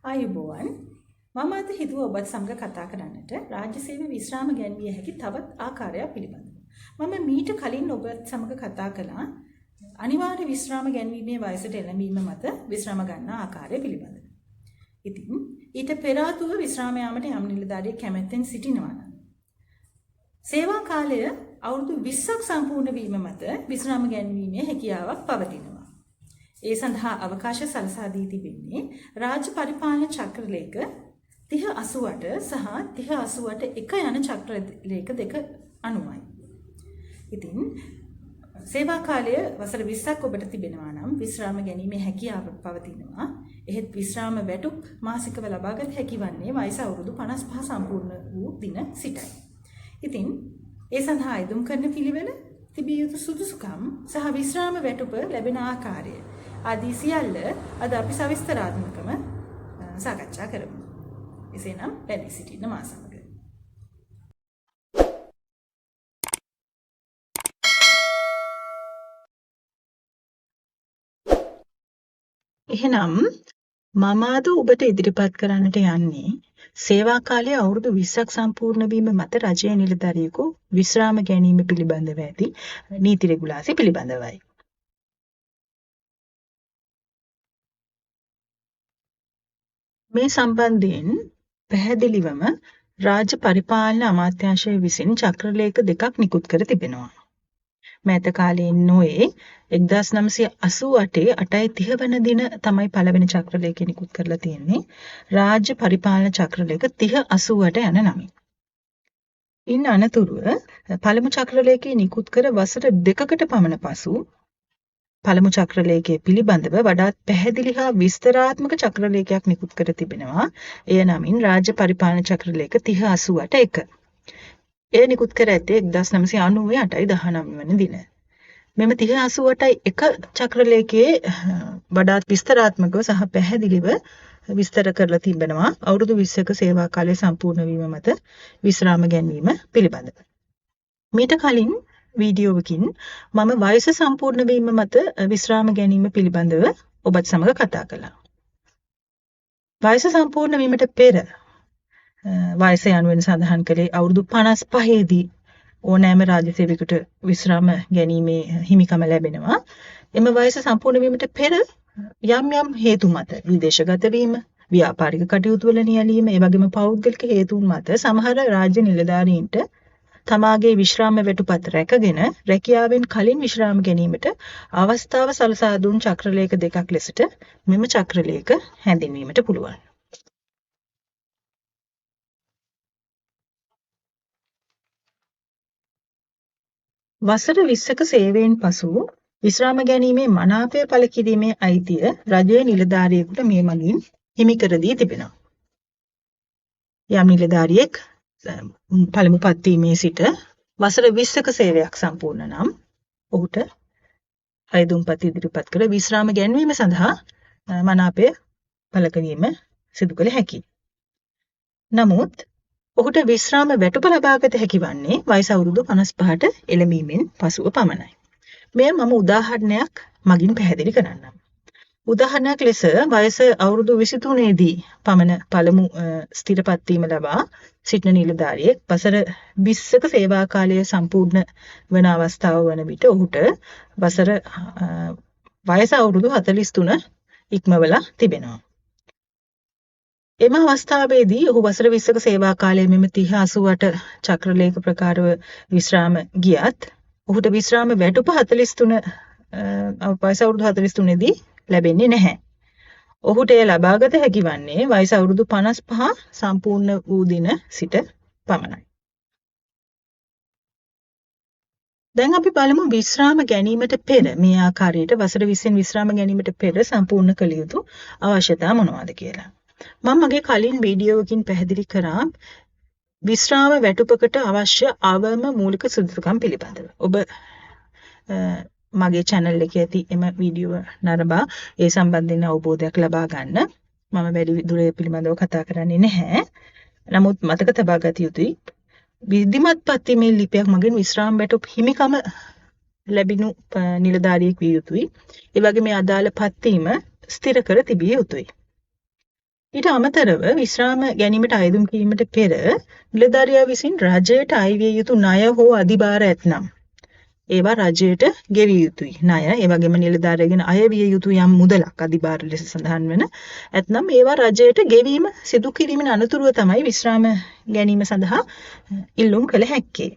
ආයුබෝවන් මම අද හිතුවා ඔබත් සමග කතා කරන්නට රාජ්‍ය සේවය විශ්‍රාම ගැන්විය හැකි තවත් ආකාරයක් පිළිබඳව. මම මීට කලින් ඔබත් සමග කතා කළා අනිවාර්ය විශ්‍රාම ගැන්වීමේ වයසට එළඹීම මත විශ්‍රාම ගන්න ආකාරය පිළිබඳව. ඉතින් ඊට පෙර ආතුව විශ්‍රාම යාමට යම් නිලධාරියෙක් කැමැත්තෙන් සිටිනවා නම් සේවා කාලය අවුරුදු 20ක් සම්පූර්ණ වීම මත විශ්‍රාම ගැන්වීමේ හැකියාවක් පවතිනවා. ඒ සඳහා අවකාශ සලසා දී තිබෙන්නේ රාජ්‍ය පරිපාලන චක්‍රලේඛ 3088 සහ 3088 එක යන චක්‍රලේඛ දෙක අනුවයි. ඉතින් සේවා කාලය වසර 20ක් ඔබට තිබෙනවා නම් විශ්‍රාම ගැනීමේ හැකියාව පවතිනවා. එහෙත් විශ්‍රාම වැටුප් මාසිකව ලබාගත හැකි වන්නේ වයස අවුරුදු 55 සම්පූර්ණ වූ දින සිටයි. ඉතින් ඒ සඳහා අයදුම් කරන පිළිවෙල තිබිය යුතු සුදුසුකම් සහ විශ්‍රාම වැටුප ලැබෙන ආකාරය ආදී සියල්ල අද අපි සවිස්තරාත්මකව සාකච්ඡා කරමු. එසේනම් දැනී සිටින්න මා සමග. එහෙනම් මම අද ඔබට ඉදිරිපත් කරන්නට යන්නේ සේවා කාලයේ අවුරුදු 20ක් සම්පූර්ණ වීම මත රජයේ නිලධාරියෙකු විශ්‍රාම ගැනීම පිළිබඳව ඇති නීති රෙගුලාසි පිළිබඳවයි. මේ සම්බන්ධයෙන් පැහැදිලිවම රාජ්‍ය පරිපාලන අමාත්‍යාංශය විසින් චක්‍රලේඛ දෙකක් නිකුත් කර තිබෙනවා. මෑත කාලයේ නොවේ 1988 8:30 වන දින තමයි පළවෙනි චක්‍රලේඛය නිකුත් කරලා තියෙන්නේ. රාජ්‍ය පරිපාලන චක්‍රලේඛ 3088 යන නමින්. ඉන් අනතුරුව පළමු චක්‍රලේඛය නිකුත් කර වසර 2කට පමණ පසු පළමු චක්‍රලේඛය පිළිබඳව වඩාත් පැහැදිලි හා විස්තරාත්මක චක්‍රලේඛයක් නිකුත් කර තිබෙනවා. එය නමින් රාජ්‍ය පරිපාලන චක්‍රලේඛ 3088 1. එය නිකුත් කර ඇත්තේ 1990 8:19 වන දින. මෙම 3088 චක්‍රලේඛයේ වඩාත් විස්තරාත්මකව සහ පැහැදිලිව විස්තර කරලා තිබෙනවා අවුරුදු 20ක සේවා කාලය සම්පූර්ණ වීම මත විශ්‍රාම ගැනීම පිළිබඳව. මීට කලින් වීඩියෝවකින් මම වයස සම්පූර්ණ වීම මත විශ්‍රාම ගැනීම පිළිබඳව ඔබත් සමග කතා කළා. වයස සම්පූර්ණ වීමට පෙර වයස යනුවෙන් සඳහන් කළේ අවුරුදු 55 දී ඕනෑම රාජ්‍ය සේවකයෙකුට විශ්‍රාම ගැනීමේ හිමිකම ලැබෙනවා. එම වයස සම්පූර්ණ වීමට පෙර යම් යම් හේතු මත විදේශගත වීම, ව්‍යාපාරික කටයුතු වල නියැලීම, ඒ වගේම පෞද්ගලික හේතුන් මත සමහර රාජ්‍ය නිලධාරීන්ට තමාගේ විශ්‍රාම වැටුපත් රැකගෙන රැකියාවෙන් කලින් විශ්‍රාම ගැනීමට අවස්ථාව සලසා දුන් චක්‍රලේඛ දෙකක් ලෙසට මෙම චක්‍රලේඛ හැඳින්වීමට පුළුවන්. වසර 20ක සේවයෙන් පසු විශ්‍රාම ගැනීමේ මනාපය පළ කිරීමේ අයිතිය රජයේ නිලධාරියෙකුට මේ මගින් හිමි කර දී තිබෙනවා. යම් නිලධාරියෙක් පළමු පත්වීමේ සිට වසර 20ක සේවයක් සම්පූර්ණ නම් ඔහුට අයදුම්පත් ඉදිරිපත් කර විශ්‍රාම ගැනීම සඳහා මනාපය පළ කිරීම සිදු කළ හැකියි. නමුත් ඔහුට විශ්‍රාම වැටුප ලබාගත හැකි වන්නේ වයස අවුරුදු 55ට එළඹීමෙන් පසුව පමණයි. මෙය මම උදාහරණයක් මගින් පැහැදිලි කරන්නම්. උදාහරණයක් ලෙස වයස අවුරුදු 23 දී පමණ පළමු ස්ථිරපත් වීම ලබා සිටින නිලධාරියෙක් වසර 20ක සේවා කාලය සම්පූර්ණ වන අවස්ථාව වන විට ඔහුට වයස අවුරුදු 43 ඉක්මවලා තිබෙනවා. එම අවස්ථාවේදී ඔහු වසර 20ක සේවා කාලයේ මෙම 3088 චක්‍රලේඛ ප්‍රකාරව විශ්‍රාම ගියත් ඔහුට විශ්‍රාම වැටුප 43 වයස අවුරුදු 43 දී ලැබෙන්නේ නැහැ. ඔහුට එය ලබාගත හැකි වන්නේ වයස අවුරුදු 55 සම්පූර්ණ වූ දින සිට පමණයි. දැන් අපි බලමු විශ්‍රාම ගැනීමට පෙර මේ ආකාරයට වසර 20න් විශ්‍රාම ගැනීමට පෙර සම්පූර්ණ කළ යුතු අවශ්‍යතා මොනවාද කියලා. මම මගේ කලින් වීඩියෝවකින් පැහැදිලි කරා විශ්‍රාම වැටුපකට අවශ්‍ය අවම මූලික සුදුසුකම් පිළිබඳව. ඔබ මගේ channel එකේ ඇති එම වීඩියෝ නරඹා ඒ සම්බන්ධයෙන් අවබෝධයක් ලබා ගන්න. මම වැඩි දුරේ පිළිබඳව කතා කරන්නේ නැහැ. නමුත් මතක තබා ගත යුතුයි විධිමත් පත්වීමේ ලිපියක් මගින් විශ්‍රාම වැටුප හිමිකම ලැබිනු නිලධාරියෙක් විය යුතුයි. ඒ වගේම මේ අදාළ පත්වීම ස්ථිර කර තිබිය යුතුයි. ඊට අමතරව විශ්‍රාම ගැනීමට අයදුම් කිරීමට පෙර නිලධාරියා විසින් රජයට අයවිය යුතු ණය හෝ අධිභාර ඇතනම් ඒවා රජයට ගෙවිය යුතුයි. ණය ඒ වගේම නිලධාරියාගෙන අයවිය යුතු යම් මුදලක් අධිභාර ලෙස සඳහන් වෙන ඇතනම් ඒවා රජයට ගෙවීම සිදු කිරීමෙන් අනතුරුව තමයි විශ්‍රාම ගැනීම සඳහා ඉල්ලුම් කළ හැක්කේ.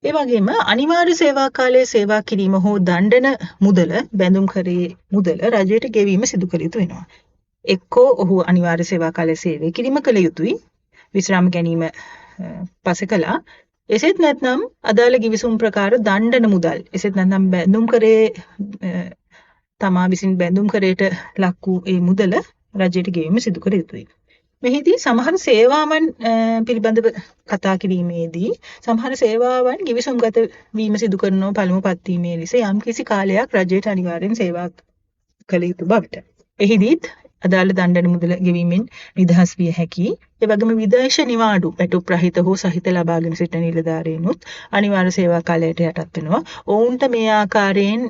ඒ වගේම අනිවාර්ය සේවා කාලයේ සේවා කිරීම හෝ දණ්ඩන මුදල බැඳුම් කරේ මුදල රජයට ගෙවීම සිදු කළ යුතු වෙනවා. එක්කෝ ඔහු අනිවාර්ය සේවා කාලයේ සේවය කිරීම කළ යුතුයි. විශ්‍රාම ගැනීම පස්සේ කළා. එසේත් නැත්නම් අදාළ ගිවිසුම් ප්‍රකාර දණ්ඩන මුදල්. එසේත් නැත්නම් බැඳුම් කරේ තමා විසින් බැඳුම් කරේට ලක් වූ ඒ මුදල රජයට ගෙවීම සිදු කළ යුතුයි. මෙහිදී සමහර සේවාවන් පිළිබඳව කතා කිරීමේදී සමහර සේවාවන් ගිවිසුම්ගත වීම සිදු කරන පළමු පත්වීමේ ලෙස යම්කිසි කාලයක් රජයට අනිවාර්යෙන් සේවා කළ යුතු බවට. එහිදීත් අදාළ දණ්ඩන මුදල ගෙවීමෙන් නිදහස් විය හැකියි. ඒ වගේම විදේශ නිවාඩු පැටුප් රහිත හෝ සහිත ලබාගෙන සිටින නිලධාරීනුත් අනිවාර්ය සේවා කාලයට යටත් වෙනවා. ඔවුන්ට මේ ආකාරයෙන්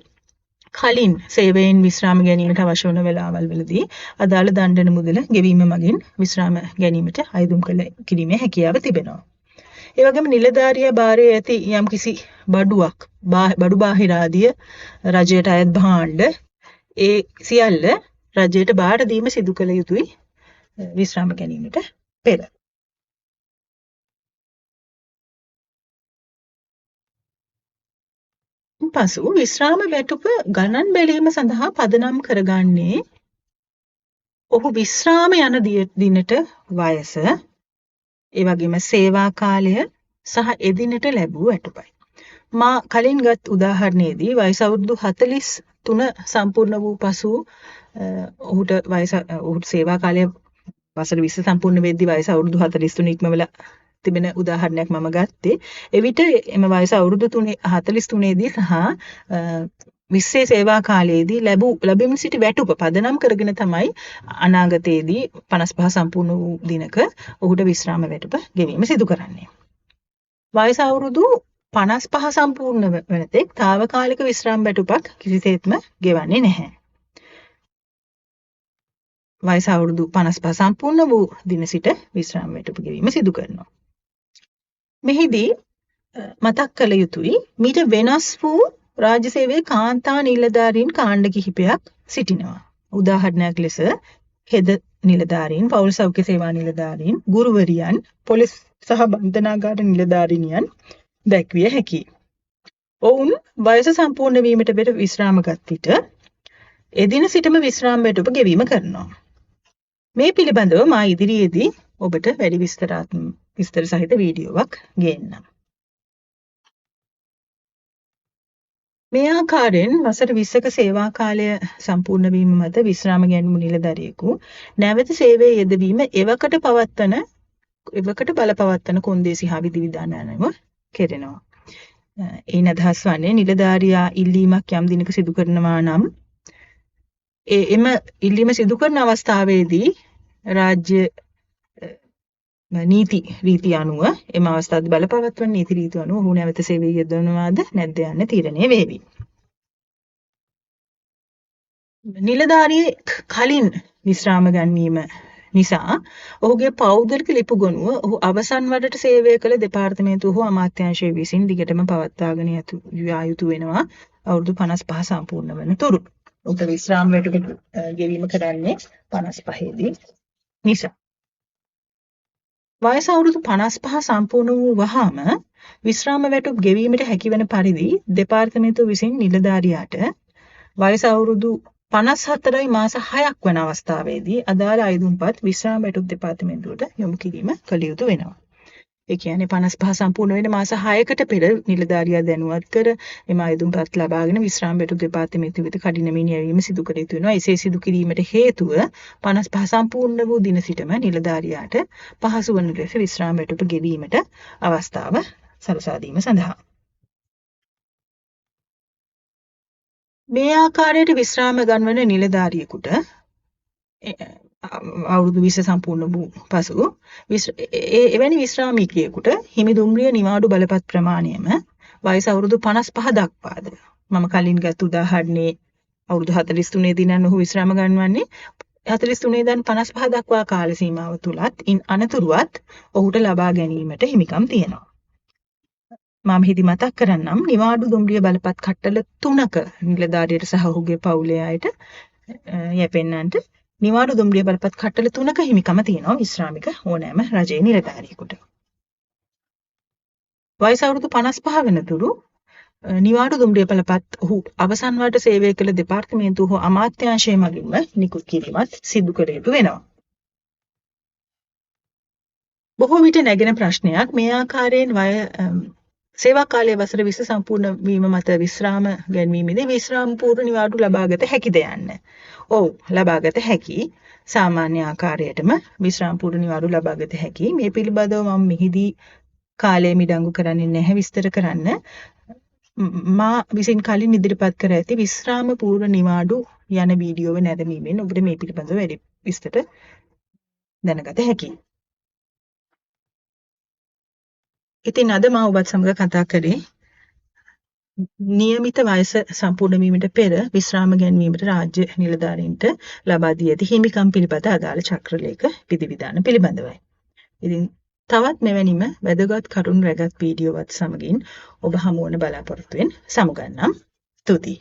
කලින් සේවයෙන් විශ්‍රාම ගැනීමට අවශ්‍ය වන වෙලාවල් වලදී අදාළ දණ්ඩන මුදල ගෙවීම මගින් විශ්‍රාම ගැනීමට අයදුම් කිරීමේ හැකියාව තිබෙනවා. ඒ වගේම නිලධාරියා භාරයේ ඇති යම්කිසි බඩු බාහිර ආදිය රජයට අයත් භාණ්ඩ ඒ සියල්ල රජයට බාර දීම සිදු කළ යුතුයි විශ්‍රාම ගැනීමට පෙර. පසු විශ්‍රාම වැටුප ගණන් බැලීම සඳහා පදනම් කරගන්නේ ඔහු විශ්‍රාම යන දිනට වයස, ඒ වගේම සේවා කාලය සහ එදිනට ලැබූ වැටුපයි. මා කලින් ගත් උදාහරණයේදී වයස අවුරුදු 43 සම්පූර්ණ වූ පසු ඔහුට සේවා කාලය වසර 20 සම්පූර්ණ වෙද්දී වයස අවුරුදු 43 ඉක්මවලා තිබෙන උදාහරණයක් මම ගත්තේ. එවිට එම වයස අවුරුදු 43 දී සහ 20 සේවා කාලයේදී ලැබෙමින් සිටි වැටුප පදනම් කරගෙන තමයි අනාගතයේදී 55 සම්පූර්ණ වූ දිනක ඔහුට විශ්‍රාම වැටුප ගෙවීම සිදු කරන්නේ. වයස අවුරුදු 55 සම්පූර්ණ වන තෙක් తాවකාලික විශ්‍රාම වැටුපක් කිසිසේත්ම ගෙවන්නේ නැහැ. වයස අවුරුදු 55 සම්පූර්ණ වූ දින සිට විශ්‍රාම වැටුප ගෙවීම සිදු කරනවා. මෙහිදී මතක් කළ යුතුයි මීට වෙනස් වූ රාජ්‍ය සේවයේ කාන්තා නිලධාරීන් කාණ්ඩ කිහිපයක් සිටිනවා. උදාහරණයක් ලෙස හෙද නිලධාරීන්, පෞල් සෞඛ්‍ය සේවා නිලධාරීන්, ගුරුවරියන්, පොලිස් සහ බන්ධනාගාර නිලධාරිනියන් දැක්විය හැකියි. ඔවුන් වයස සම්පූර්ණ වීමට පෙර විශ්‍රාමගත් විට එදින සිටම විශ්‍රාම වැටුප ගෙවීම කරනවා. මේ පිළිබඳව මා ඉදිරියේදී ඔබට වැඩි විස්තර සහිත වීඩියෝවක් ගේන්නම්. මේ ආකාරයෙන් වසර 20ක සේවා කාලය සම්පූර්ණ වීම මත විශ්‍රාම ගැනීම නිලධාරියෙකු නැවත සේවයේ යෙදවීම එවකට බලපවත්වන කොන්දේසි හා විධිවිධාන අනුව කෙරෙනවා. එයින් අදහස් වන්නේ නිලධාරියා ඉල්ලීමක් යම් දිනක සිදු කරනවා නම් එම ඉල්ලීම සිදු කරන අවස්ථාවේදී රාජ්‍ය නීති රීති අනුව එම අවස්ථාවේ බලපවත්වන නීති රීති අනුව ඔහු නැවත සේවයේ යෙදවනවාද නැද්ද යන්න තීරණය වේවි. නිලධාරියේ කලින් විශ්‍රාම ගැනීම නිසා ඔහුගේ පෞද්ගලික ලිපි ගොනුව ඔහු අවසන් වරට සේවය කළ දෙපාර්තමේන්තුව හෝ අමාත්‍යාංශය විසින් දිගටම පවත්වාගෙන යා යුතු වෙනවා අවුරුදු 55 සම්පූර්ණ වන තුරු. ඔබ විශ්‍රාම වැටුප ගෙවීම කරන්නේ 55 දී නිසා. වයස අවුරුදු 55 සම්පූර්ණ වූ වහාම විශ්‍රාම වැටුප් ගෙවීමට හැකිවන පරිදි දෙපාර්තමේන්තුව විසින් නිලධාරියාට වයස අවුරුදු 54යි මාස 6ක් වන අවස්ථාවේදී අදාළ අයදුම්පත් විශ්‍රාම වැටුප් දෙපාර්තමේන්තුවට යොමු කිරීම කළ යුතු වෙනවා. ඒ කියන්නේ 55 සම්පූර්ණ වෙන මාස 6කට පෙර නිලධාරියා දැනුවත් කර එම අයදුම්පත් ලබාගෙන විශ්‍රාම වැටුප් දෙපාර්තමේන්තුව වෙත කඩිනමින් යැවීම සිදු කර යුතු වෙනවා. එසේ සිදු කිරීමට හේතුව 55 සම්පූර්ණ වූ දින සිටම නිලධාරියාට පහසු වන ලෙස විශ්‍රාම වැටුප ගෙවීමට අවස්ථාව සලසා දීම සඳහා. මේ ආකාරයට විශ්‍රාම ගන්වන නිලධාරියෙකුට අවුරුදු 20 සම්පූර්ණ වූ පසු එවැනි විශ්‍රාමිකයෙකුට හිමි දුම්රිය නිවාඩු බලපත් ප්‍රමාණයම වයස අවුරුදු 55 දක්වාද මම කලින් ගත් උදාහරණේ අවුරුදු 43 දී නම් ඔහු විශ්‍රාම ගන්නවන්නේ 43 ඉඳන් 55 දක්වා කාල සීමාව තුලත් ඉන් අනතුරුවත් ඔහුට ලබා ගැනීමට හිමිකම් තියෙනවා. මම හිති මතක් කරන්නම් නිවාඩු දුම්රිය බලපත් කට්ටල 3ක නිලධාරියට සහ ඔහුගේ පවුලේ අයට යැපෙන්නන්ට නිවාඩු දුම්රිය බලපත් කට්ටල 3ක හිමිකම තියෙනවා විශ්‍රාමික ඕනෑම රජයේ නිලධාරියෙකුට. වයස අවුරුදු 55 වෙනතුරු නිවාඩු දුම්රිය බලපත් ඔහු අවසන් වරට සේවය කළ දෙපාර්තමේන්තුව හෝ අමාත්‍යාංශය මගින්ම නිකුත් කිරීමත් සිදු කළ යුතු වෙනවා. බොහෝ විට නැගෙන ප්‍රශ්නයක් මේ ආකාරයෙන් සේවා කාලයේ වසර 20 සම්පූර්ණ වීම මත විශ්‍රාම ගැනීමේදී විශ්‍රාම පූර්ව නිවාඩු ලබාගත හැකිද යන්න. ඔව් ලබාගත හැකි. සාමාන්‍ය ආකාරයටම විශ්‍රාම පූර්ව නිවාඩු ලබාගත හැකි. මේ පිළිබඳව මම මෙහිදී කාලය මිඩංගු කරන්නේ නැහැ විස්තර කරන්න. මා විසින් කලින් ඉදිරිපත් කර ඇති විශ්‍රාම පූර්ව නිවාඩු යන වීඩියෝව නැරඹීමෙන් ඔබට මේ පිළිබඳව වැඩි විස්තර දැනගත හැකියි. ඉතින් අද මම ඔබත් සමග කතා කරේ નિયમિત වයස සම්පූර්ණ වීමට පෙර විශ්‍රාම ගැනීමට රාජ්‍ය නිලධාරීන්ට ලබා දී ඇති හිමිකම් පිළිබඳ අදාළ චක්‍රලේඛ විධිවිධාන පිළිබඳවයි. ඉතින් තවත් මෙවැනිම වැදගත් කරුණු රැගත් වීඩියෝවත් සමගින් ඔබ හමු වන බලාපොරොත්තු වෙන සමුගන්නම්. ස්තුතියි.